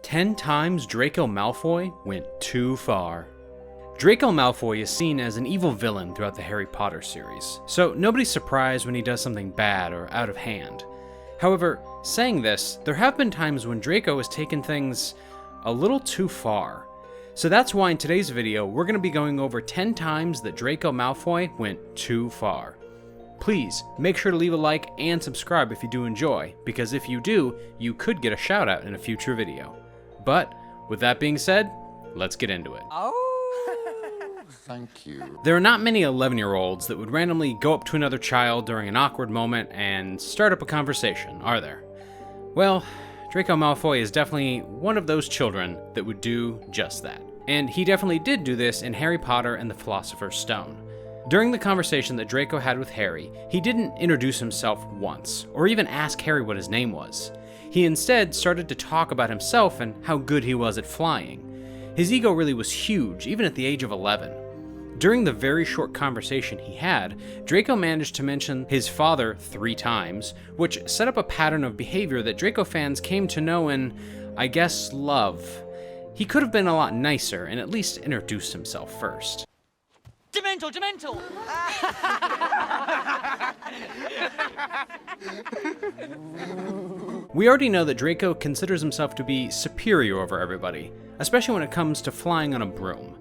10 times Draco Malfoy went too far. Draco Malfoy is seen as an evil villain throughout the Harry Potter series, so nobody's surprised when he does something bad or out of hand. However, saying this, there have been times when Draco has taken things a little too far. So that's why in today's video, we're going to be going over 10 times that Draco Malfoy went too far. Please, make sure to leave a like and subscribe if you do enjoy, because if you do, you could get a shout out in a future video. But, with that being said, let's get into it. Thank you. There are not many 11-year-olds that would randomly go up to another child during an awkward moment and start up a conversation, are there? Well, Draco Malfoy is definitely one of those children that would do just that. And he definitely did do this in Harry Potter and the Philosopher's Stone. During the conversation that Draco had with Harry, he didn't introduce himself once, or even ask Harry what his name was. He instead started to talk about himself and how good he was at flying. His ego really was huge, even at the age of 11. During the very short conversation he had, Draco managed to mention his father 3 times, which set up a pattern of behavior that Draco fans came to know and, I guess, love. He could have been a lot nicer and at least introduced himself first. Demental! We already know that Draco considers himself to be superior over everybody, especially when it comes to flying on a broom.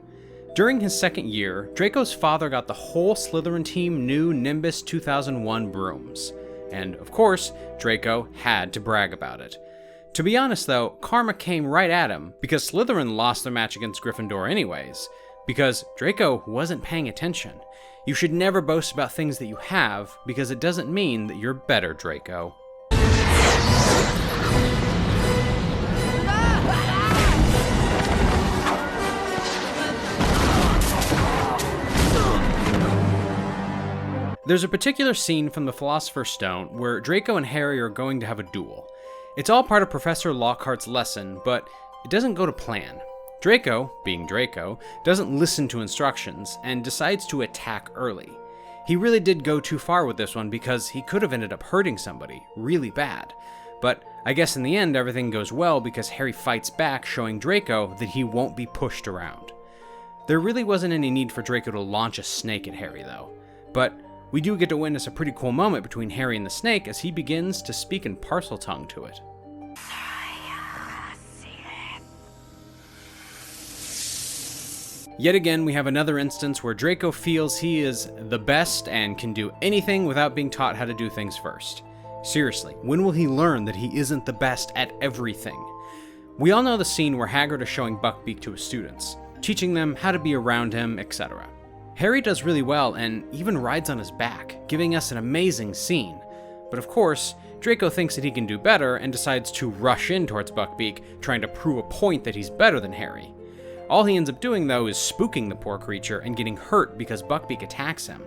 During his second year, Draco's father got the whole Slytherin team new Nimbus 2001 brooms. And, of course, Draco had to brag about it. To be honest though, karma came right at him, because Slytherin lost their match against Gryffindor anyways. Because Draco wasn't paying attention. You should never boast about things that you have, because it doesn't mean that you're better, Draco. There's a particular scene from the Philosopher's Stone where Draco and Harry are going to have a duel. It's all part of Professor Lockhart's lesson, but it doesn't go to plan. Draco, being Draco, doesn't listen to instructions and decides to attack early. He really did go too far with this one because he could have ended up hurting somebody really bad. But I guess in the end everything goes well because Harry fights back, showing Draco that he won't be pushed around. There really wasn't any need for Draco to launch a snake at Harry though. But we do get to witness a pretty cool moment between Harry and the snake as he begins to speak in Parseltongue to it. Yet again, we have another instance where Draco feels he is the best and can do anything without being taught how to do things first. Seriously, when will he learn that he isn't the best at everything? We all know the scene where Hagrid is showing Buckbeak to his students, teaching them how to be around him, etc. Harry does really well and even rides on his back, giving us an amazing scene. But of course, Draco thinks that he can do better and decides to rush in towards Buckbeak, trying to prove a point that he's better than Harry. All he ends up doing though is spooking the poor creature and getting hurt because Buckbeak attacks him.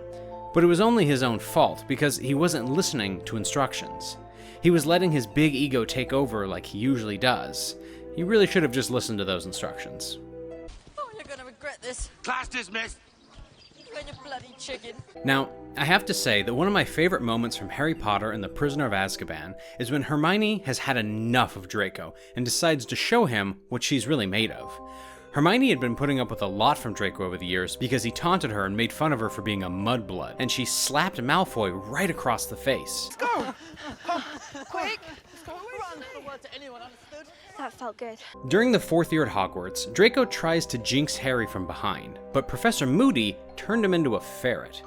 But it was only his own fault because he wasn't listening to instructions. He was letting his big ego take over like he usually does. He really should have just listened to those instructions. Oh, you're gonna regret this. Class dismissed. You and your bloody chicken. Now, I have to say that one of my favorite moments from Harry Potter and the Prisoner of Azkaban is when Hermione has had enough of Draco and decides to show him what she's really made of. Hermione had been putting up with a lot from Draco over the years because he taunted her and made fun of her for being a mudblood, and she slapped Malfoy right across the face. Let's go! Quick! Run! Not a word to anyone, understood? That felt good. During the 4th year at Hogwarts, Draco tries to jinx Harry from behind, but Professor Moody turned him into a ferret.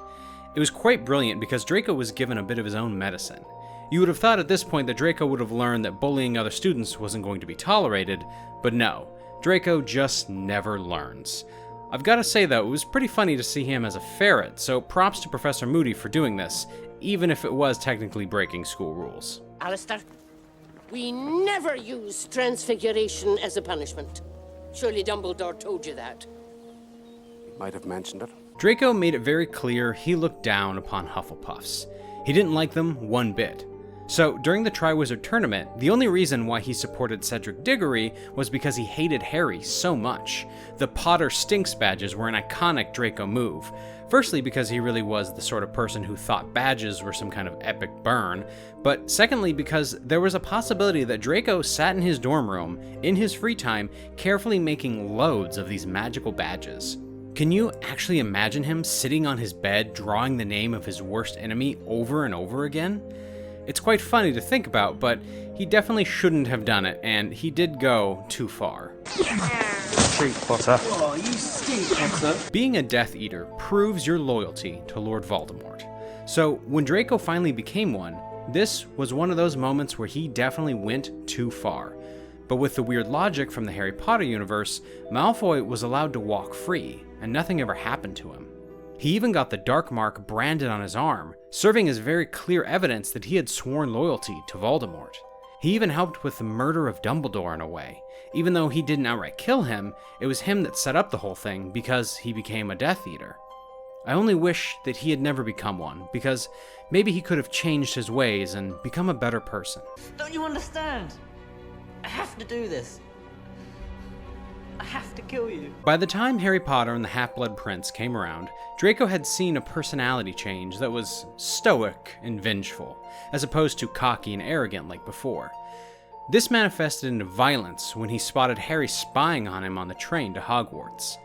It was quite brilliant because Draco was given a bit of his own medicine. You would have thought at this point that Draco would have learned that bullying other students wasn't going to be tolerated, but no. Draco just never learns. I've got to say though, it was pretty funny to see him as a ferret, so props to Professor Moody for doing this, even if it was technically breaking school rules. Alistair, we never use transfiguration as a punishment. Surely Dumbledore told you that. He might have mentioned it. Draco made it very clear he looked down upon Hufflepuffs. He didn't like them one bit. So, during the Triwizard Tournament, the only reason why he supported Cedric Diggory was because he hated Harry so much. The Potter Stinks badges were an iconic Draco move. Firstly, because he really was the sort of person who thought badges were some kind of epic burn, but secondly, because there was a possibility that Draco sat in his dorm room, in his free time, carefully making loads of these magical badges. Can you actually imagine him sitting on his bed, drawing the name of his worst enemy over and over again? It's quite funny to think about, but he definitely shouldn't have done it, and he did go too far. Treat, Potter. Oh, you stink, Potter. Being a Death Eater proves your loyalty to Lord Voldemort. So, when Draco finally became one, this was one of those moments where he definitely went too far. But with the weird logic from the Harry Potter universe, Malfoy was allowed to walk free, and nothing ever happened to him. He even got the Dark Mark branded on his arm, serving as very clear evidence that he had sworn loyalty to Voldemort. He even helped with the murder of Dumbledore in a way. Even though he didn't outright kill him, it was him that set up the whole thing because he became a Death Eater. I only wish that he had never become one, because maybe he could have changed his ways and become a better person. Don't you understand? I have to do this. I have to kill you. By the time Harry Potter and the Half-Blood Prince came around, Draco had seen a personality change that was stoic and vengeful, as opposed to cocky and arrogant like before. This manifested into violence when he spotted Harry spying on him on the train to Hogwarts.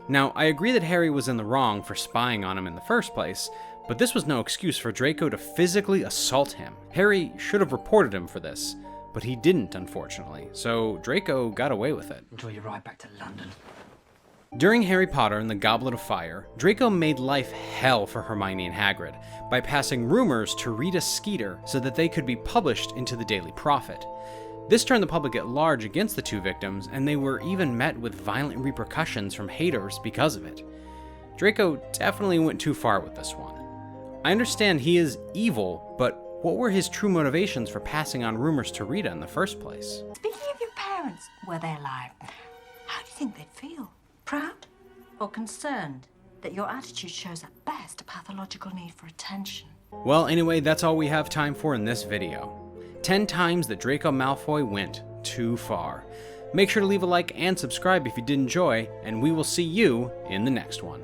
Now, I agree that Harry was in the wrong for spying on him in the first place, but this was no excuse for Draco to physically assault him. Harry should have reported him for this, but he didn't, unfortunately, so Draco got away with it. Enjoy your ride back to London. During Harry Potter and the Goblet of Fire, Draco made life hell for Hermione and Hagrid by passing rumors to Rita Skeeter so that they could be published into the Daily Prophet. This turned the public at large against the two victims, and they were even met with violent repercussions from haters because of it. Draco definitely went too far with this one. I understand he is evil, but what were his true motivations for passing on rumors to Rita in the first place? Speaking of your parents, were they alive? How do you think they'd feel? Proud or concerned that your attitude shows at best a pathological need for attention? Well, anyway, that's all we have time for in this video. 10 times that Draco Malfoy went too far. Make sure to leave a like and subscribe if you did enjoy, and we will see you in the next one.